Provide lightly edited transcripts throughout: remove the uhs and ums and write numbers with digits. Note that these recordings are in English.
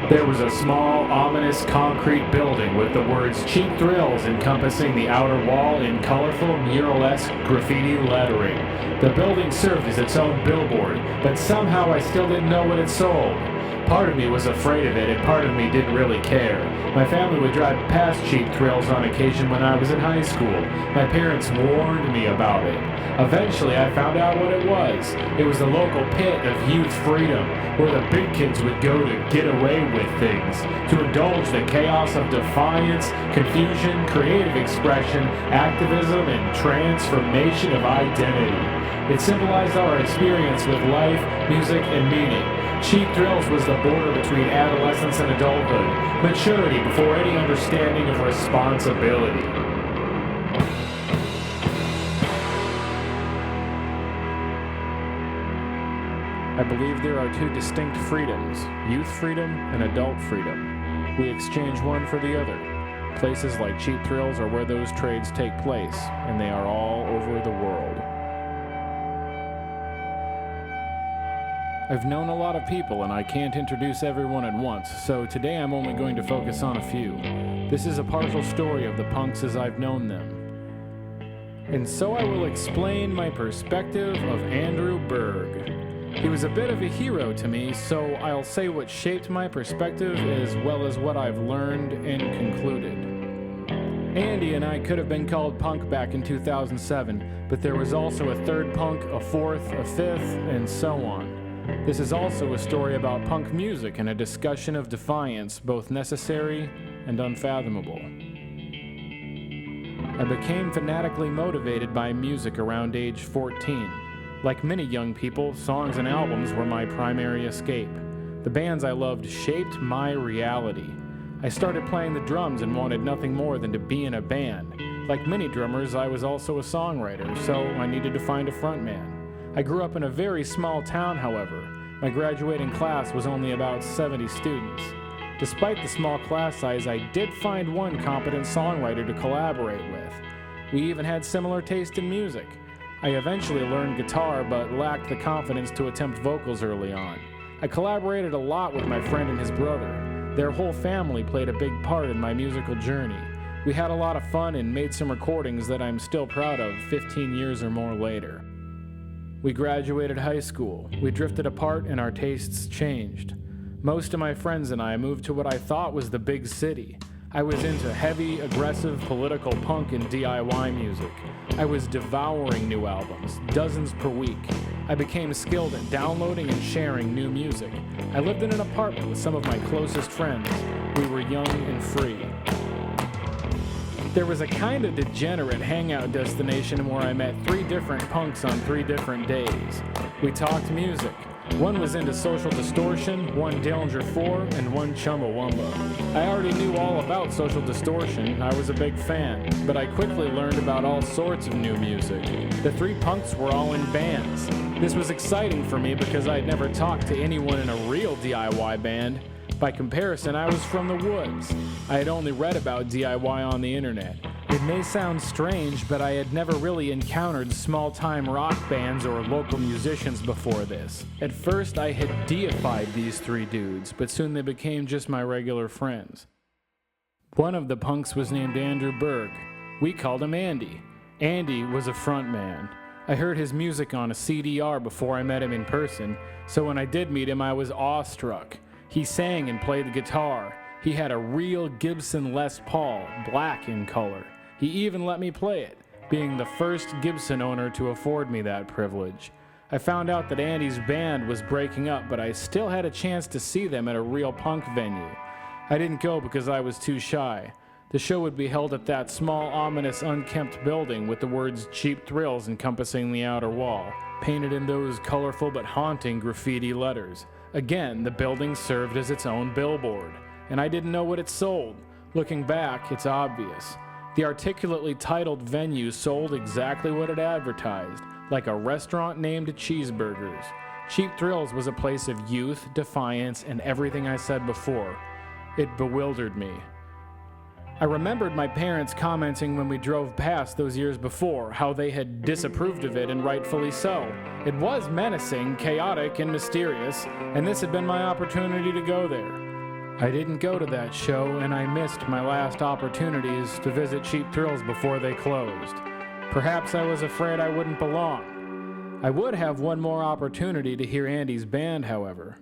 There was a small, ominous concrete building with the words Cheap Thrills encompassing the outer wall in colorful mural-esque graffiti lettering. The building served as its own billboard, but somehow I still didn't know what it sold. Part of me was afraid of it, and part of me didn't really care. My family would drive past Cheap Thrills on occasion when I was in high school. My parents warned me about it. Eventually, I found out what it was. It was the local pit of youth freedom, where the big kids would go to get away with things, to indulge the chaos of defiance, confusion, creative expression, activism, and transformation of identity. It symbolized our experience with life, music, and meaning. Cheap Thrills was the border between adolescence and adulthood, maturity before any understanding of responsibility. I believe there are two distinct freedoms, youth freedom and adult freedom. We exchange one for the other. Places like Cheap Thrills are where those trades take place, and they are all over the world. I've known a lot of people, and I can't introduce everyone at once, so today I'm only going to focus on a few. This is a partial story of the punks as I've known them. And so I will explain my perspective of Andrew Berg. He was a bit of a hero to me, so I'll say what shaped my perspective as well as what I've learned and concluded. Andy and I could have been called punk back in 2007, but there was also a third punk, a fourth, a fifth, and so on. This is also a story about punk music and a discussion of defiance, both necessary and unfathomable. I became fanatically motivated by music around age 14. Like many young people, songs and albums were my primary escape. The bands I loved shaped my reality. I started playing the drums and wanted nothing more than to be in a band. Like many drummers, I was also a songwriter, so I needed to find a frontman. I grew up in a very small town, however. My graduating class was only about 70 students. Despite the small class size, I did find one competent songwriter to collaborate with. We even had similar taste in music. I eventually learned guitar, but lacked the confidence to attempt vocals early on. I collaborated a lot with my friend and his brother. Their whole family played a big part in my musical journey. We had a lot of fun and made some recordings that I'm still proud of 15 years or more later. We graduated high school. We drifted apart and our tastes changed. Most of my friends and I moved to what I thought was the big city. I was into heavy, aggressive, political punk and DIY music. I was devouring new albums, dozens per week. I became skilled at downloading and sharing new music. I lived in an apartment with some of my closest friends. We were young and free. There was a kind of degenerate hangout destination where I met 3 different punks on 3 different days. We talked music. One was into Social Distortion, one Dillinger 4, and one Chumbawamba. I already knew all about Social Distortion. I was a big fan, but I quickly learned about all sorts of new music. The 3 punks were all in bands. This was exciting for me because I'd never talked to anyone in a real DIY band. By comparison, I was from the woods. I had only read about DIY on the internet. It may sound strange, but I had never really encountered small-time rock bands or local musicians before this. At first, I had deified these 3 dudes, but soon they became just my regular friends. One of the punks was named Andrew Berg. We called him Andy. Andy was a frontman. I heard his music on a CDR before I met him in person, so when I did meet him, I was awestruck. He sang and played the guitar. He had a real Gibson Les Paul, black in color. He even let me play it, being the first Gibson owner to afford me that privilege. I found out that Andy's band was breaking up, but I still had a chance to see them at a real punk venue. I didn't go because I was too shy. The show would be held at that small, ominous, unkempt building with the words Cheap Thrills encompassing the outer wall, painted in those colorful but haunting graffiti letters. Again, the building served as its own billboard, and I didn't know what it sold. Looking back, it's obvious. The articulately titled venue sold exactly what it advertised, like a restaurant named Cheeseburgers. Cheap Thrills was a place of youth, defiance, and everything I said before. It bewildered me. I remembered my parents commenting when we drove past those years before, how they had disapproved of it, and rightfully so. It was menacing, chaotic, and mysterious, and this had been my opportunity to go there. I didn't go to that show, and I missed my last opportunities to visit Cheap Thrills before they closed. Perhaps I was afraid I wouldn't belong. I would have one more opportunity to hear Andy's band, however.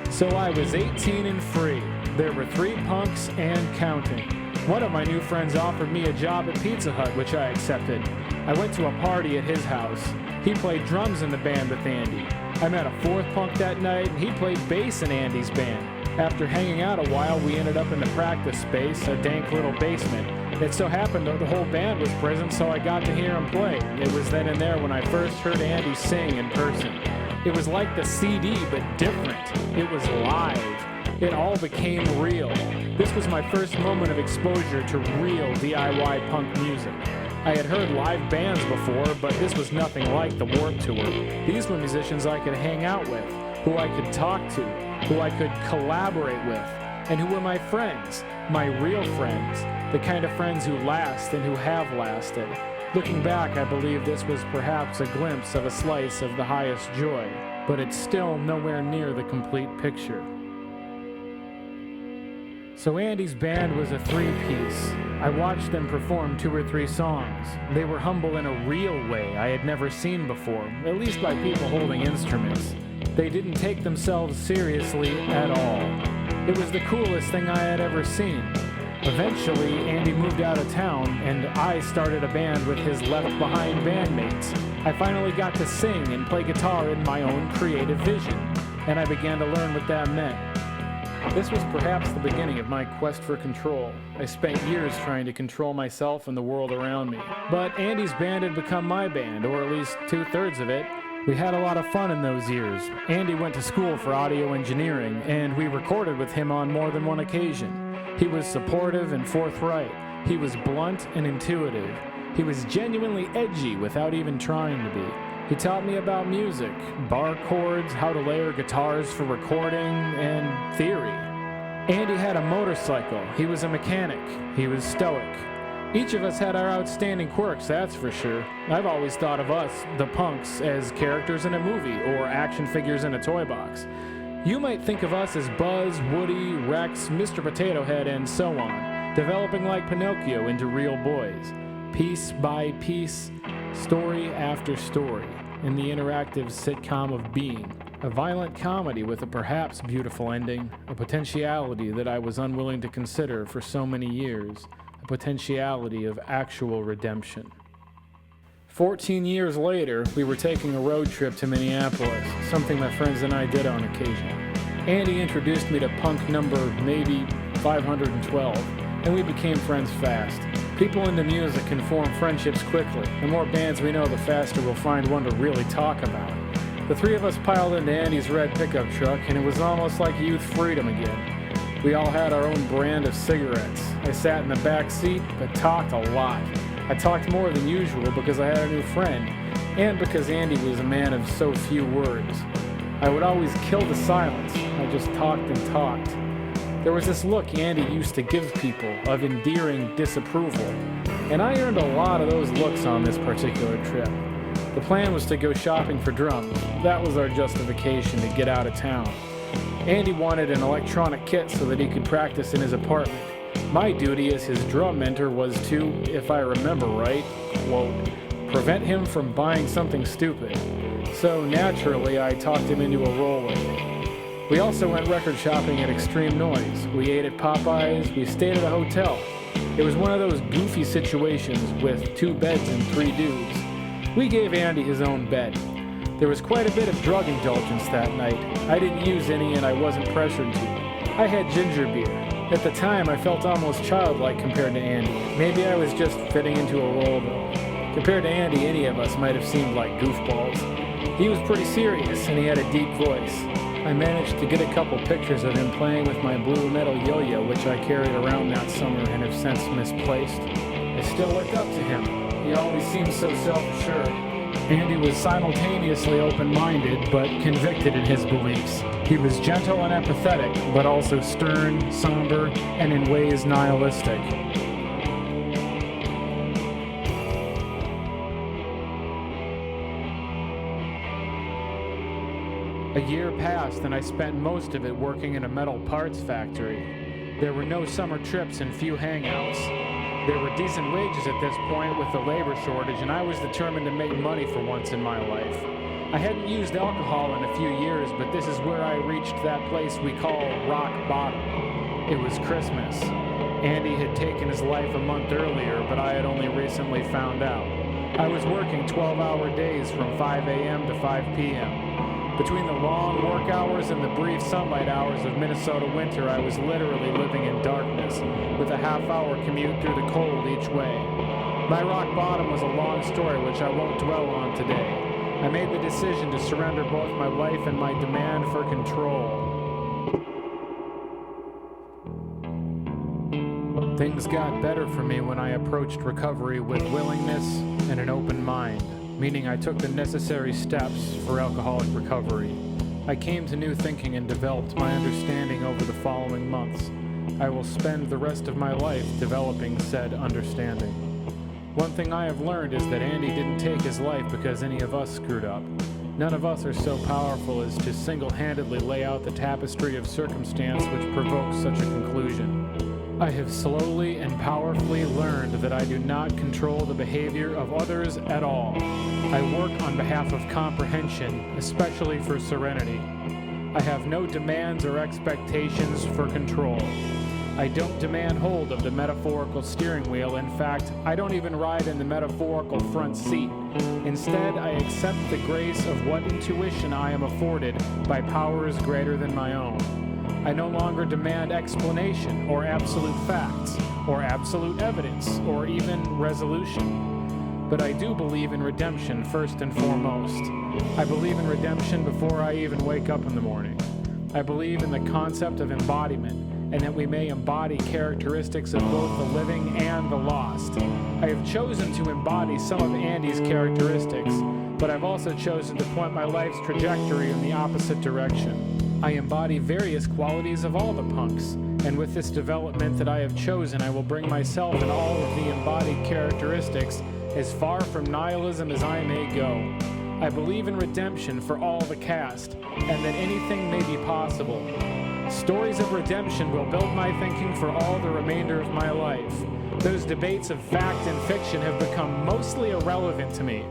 So I was 18 and free. There were 3 punks and counting. One of my new friends offered me a job at Pizza Hut, which I accepted. I went to a party at his house. He played drums in the band with Andy. I met a 4th punk that night, and he played bass in Andy's band. After hanging out a while, we ended up in the practice space, a dank little basement. It so happened that the whole band was present, so I got to hear him play. It was then and there when I first heard Andy sing in person. It was like the CD, but different. It was live. It all became real. This was my first moment of exposure to real DIY punk music. I had heard live bands before, but this was nothing like the Warped Tour. These were musicians I could hang out with, who I could talk to, who I could collaborate with, and who were my friends, my real friends, the kind of friends who last and who have lasted. Looking back, I believe this was perhaps a glimpse of a slice of the highest joy, but it's still nowhere near the complete picture. So Andy's band was a 3-piece. I watched them perform 2 or 3 songs. They were humble in a real way I had never seen before, at least by people holding instruments. They didn't take themselves seriously at all. It was the coolest thing I had ever seen. Eventually, Andy moved out of town, and I started a band with his left-behind bandmates. I finally got to sing and play guitar in my own creative vision, and I began to learn what that meant. This was perhaps the beginning of my quest for control. I spent years trying to control myself and the world around me. But Andy's band had become my band, or at least 2/3 of it. We had a lot of fun in those years. Andy went to school for audio engineering, and we recorded with him on more than one occasion. He was supportive and forthright. He was blunt and intuitive. He was genuinely edgy without even trying to be. He taught me about music, bar chords, how to layer guitars for recording, and theory. Andy had a motorcycle. He was a mechanic. He was stoic. Each of us had our outstanding quirks, that's for sure. I've always thought of us, the punks, as characters in a movie or action figures in a toy box. You might think of us as Buzz, Woody, Rex, Mr. Potato Head, and so on, developing like Pinocchio into real boys. Piece by piece, story after story, in the interactive sitcom of being. A violent comedy with a perhaps beautiful ending, a potentiality that I was unwilling to consider for so many years, a potentiality of actual redemption. 14 years later, we were taking a road trip to Minneapolis, something my friends and I did on occasion. Andy introduced me to punk number maybe 512, and we became friends fast. People into music can form friendships quickly. The more bands we know, the faster we'll find one to really talk about. The 3 of us piled into Andy's red pickup truck, and it was almost like youth freedom again. We all had our own brand of cigarettes. I sat in the back seat, but talked a lot. I talked more than usual because I had a new friend, and because Andy was a man of so few words. I would always kill the silence. I just talked and talked. There was this look Andy used to give people of endearing disapproval, and I earned a lot of those looks on this particular trip. The plan was to go shopping for drums. That was our justification to get out of town. Andy wanted an electronic kit so that he could practice in his apartment. My duty as his drum mentor was to, if I remember right, quote, prevent him from buying something stupid. So naturally, I talked him into a roller. We also went record shopping at Extreme Noise. We ate at Popeyes. We stayed at a hotel. It was one of those goofy situations with 2 beds and 3 dudes. We gave Andy his own bed. There was quite a bit of drug indulgence that night. I didn't use any and I wasn't pressured to. I had ginger beer. At the time, I felt almost childlike compared to Andy. Maybe I was just fitting into a role, though. Compared to Andy, any of us might have seemed like goofballs. He was pretty serious, and he had a deep voice. I managed to get a couple pictures of him playing with my blue metal yo-yo, which I carried around that summer and have since misplaced. I still looked up to him. He always seemed so self-assured. Andy was simultaneously open-minded, but convicted in his beliefs. He was gentle and empathetic, but also stern, somber, and in ways nihilistic. A year passed and I spent most of it working in a metal parts factory. There were no summer trips and few hangouts. There were decent wages at this point with the labor shortage, and I was determined to make money for once in my life. I hadn't used alcohol in a few years, but this is where I reached that place we call rock bottom. It was Christmas. Andy had taken his life a month earlier, but I had only recently found out. I was working 12-hour days from 5 a.m. to 5 p.m. Between the long work hours and the brief sunlight hours of Minnesota winter, I was literally living in darkness, with a half-hour commute through the cold each way. My rock bottom was a long story which I won't dwell on today. I made the decision to surrender both my life and my demand for control. Things got better for me when I approached recovery with willingness and an open mind, meaning I took the necessary steps for alcoholic recovery. I came to new thinking and developed my understanding over the following months. I will spend the rest of my life developing said understanding. One thing I have learned is that Andy didn't take his life because any of us screwed up. None of us are so powerful as to single-handedly lay out the tapestry of circumstance which provokes such a conclusion. I have slowly and powerfully learned that I do not control the behavior of others at all. I work on behalf of comprehension, especially for serenity. I have no demands or expectations for control. I don't demand hold of the metaphorical steering wheel. In fact, I don't even ride in the metaphorical front seat. Instead, I accept the grace of what intuition I am afforded by powers greater than my own. I no longer demand explanation or absolute facts or absolute evidence or even resolution. But I do believe in redemption first and foremost. I believe in redemption before I even wake up in the morning. I believe in the concept of embodiment, and that we may embody characteristics of both the living and the lost. I have chosen to embody some of Andy's characteristics, but I've also chosen to point my life's trajectory in the opposite direction. I embody various qualities of all the punks, and with this development that I have chosen, I will bring myself and all of the embodied characteristics as far from nihilism as I may go. I believe in redemption for all the cast, and that anything may be possible. Stories of redemption will build my thinking for all the remainder of my life. Those debates of fact and fiction have become mostly irrelevant to me.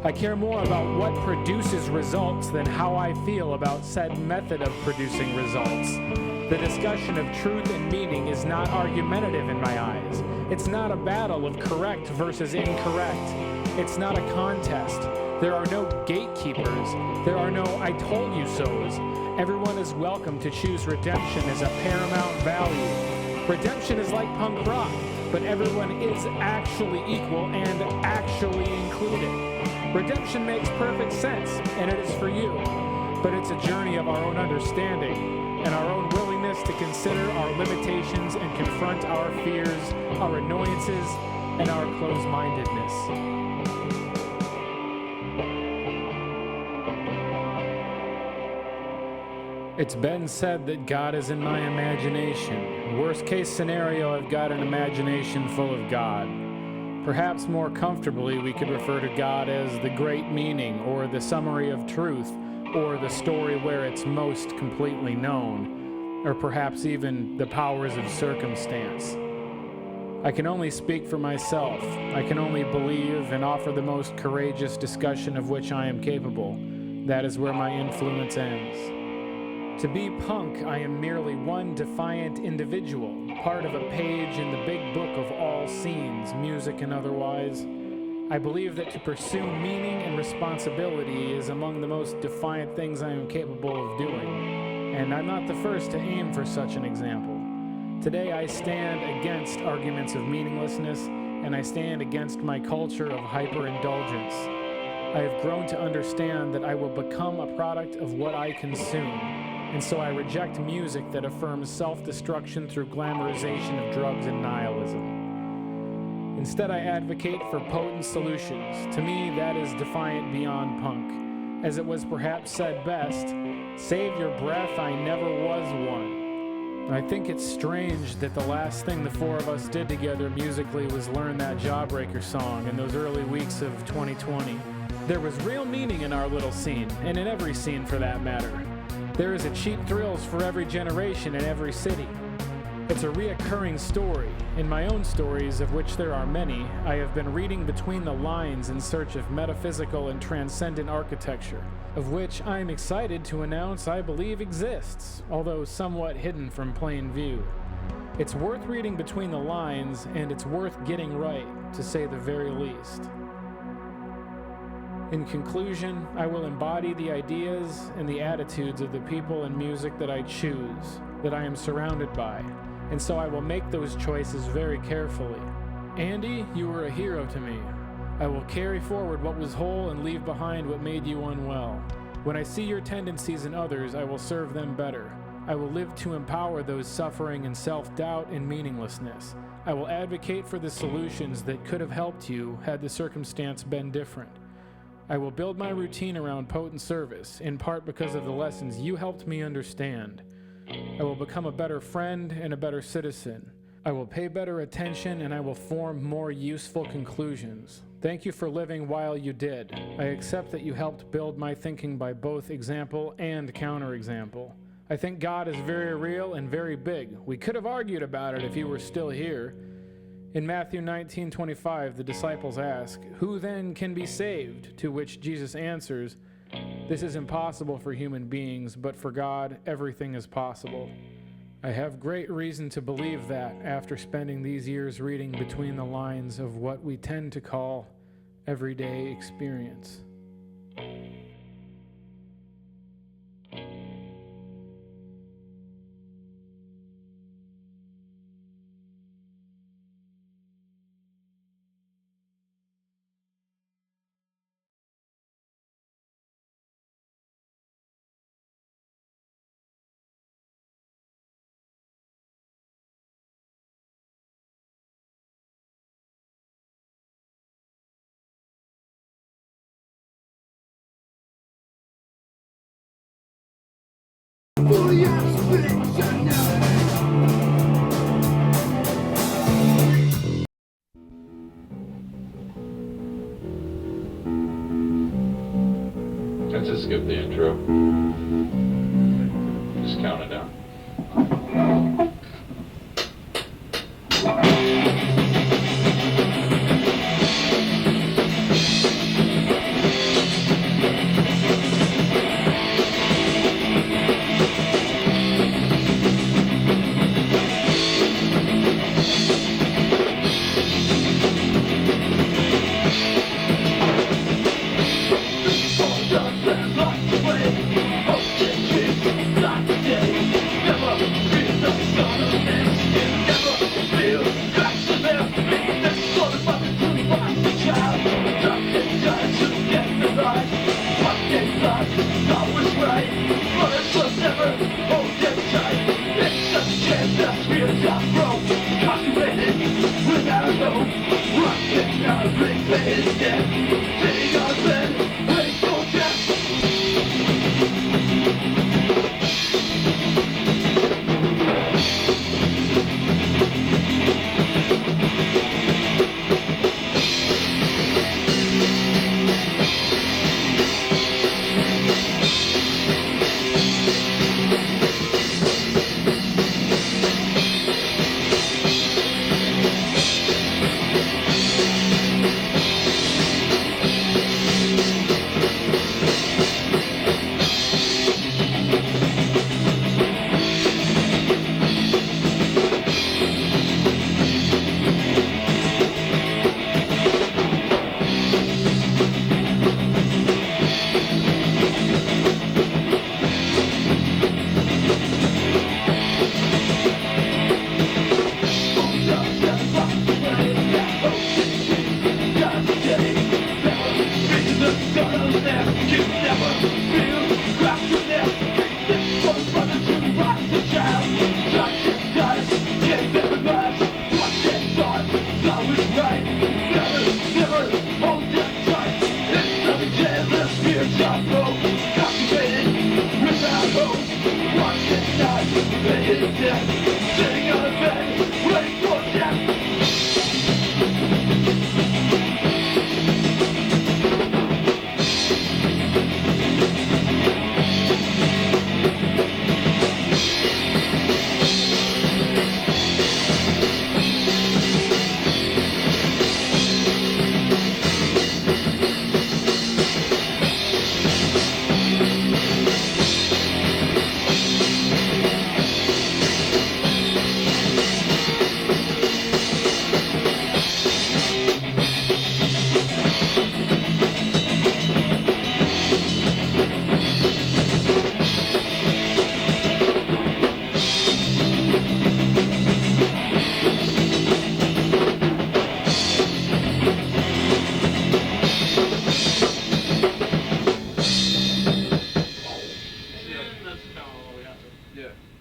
I care more about what produces results than how I feel about said method of producing results. The discussion of truth and meaning is not argumentative in my eyes. It's not a battle of correct versus incorrect. It's not a contest. There are no gatekeepers. There are no I told you so's. Everyone is welcome to choose redemption as a paramount value. Redemption is like punk rock, but everyone is actually equal and actually included. Redemption makes perfect sense, and it is for you. But it's a journey of our own understanding and our own willingness to consider our limitations and confront our fears, our annoyances, and our closed-mindedness. It's been said that God is in my imagination. Worst case scenario, I've got an imagination full of God. Perhaps more comfortably, we could refer to God as the great meaning, or the summary of truth, or the story where it's most completely known, or perhaps even the powers of circumstance. I can only speak for myself. I can only believe and offer the most courageous discussion of which I am capable. That is where my influence ends. To be punk, I am merely one defiant individual, part of a page in the big book of all scenes, music and otherwise. I believe that to pursue meaning and responsibility is among the most defiant things I am capable of doing, and I'm not the first to aim for such an example. Today I stand against arguments of meaninglessness, and I stand against my culture of hyperindulgence. I have grown to understand that I will become a product of what I consume. And so I reject music that affirms self-destruction through glamorization of drugs and nihilism. Instead, I advocate for potent solutions. To me, that is defiant beyond punk. As it was perhaps said best, save your breath, I never was one. I think it's strange that the last thing the four of us did together musically was learn that Jawbreaker song in those early weeks of 2020. There was real meaning in our little scene, and in every scene for that matter. There is a cheap thrills for every generation in every city. It's a reoccurring story. In my own stories, of which there are many, I have been reading between the lines in search of metaphysical and transcendent architecture, of which I am excited to announce I believe exists, although somewhat hidden from plain view. It's worth reading between the lines, and it's worth getting right, to say the very least. In conclusion, I will embody the ideas and the attitudes of the people and music that I choose, that I am surrounded by, and so I will make those choices very carefully. Andy, you were a hero to me. I will carry forward what was whole and leave behind what made you unwell. When I see your tendencies in others, I will serve them better. I will live to empower those suffering in self-doubt and meaninglessness. I will advocate for the solutions that could have helped you had the circumstance been different. I will build my routine around potent service, in part because of the lessons you helped me understand. I will become a better friend and a better citizen. I will pay better attention, and I will form more useful conclusions. Thank you for living while you did. I accept that you helped build my thinking by both example and counterexample. I think God is very real and very big. We could have argued about it if he were still here. In Matthew 19:25, the disciples ask, "Who then can be saved?" To which Jesus answers, "This is impossible for human beings, but for God, everything is possible." I have great reason to believe that after spending these years reading between the lines of what we tend to call everyday experience. Let's just skip the intro. Just count it down. Just down all the way up. Yeah.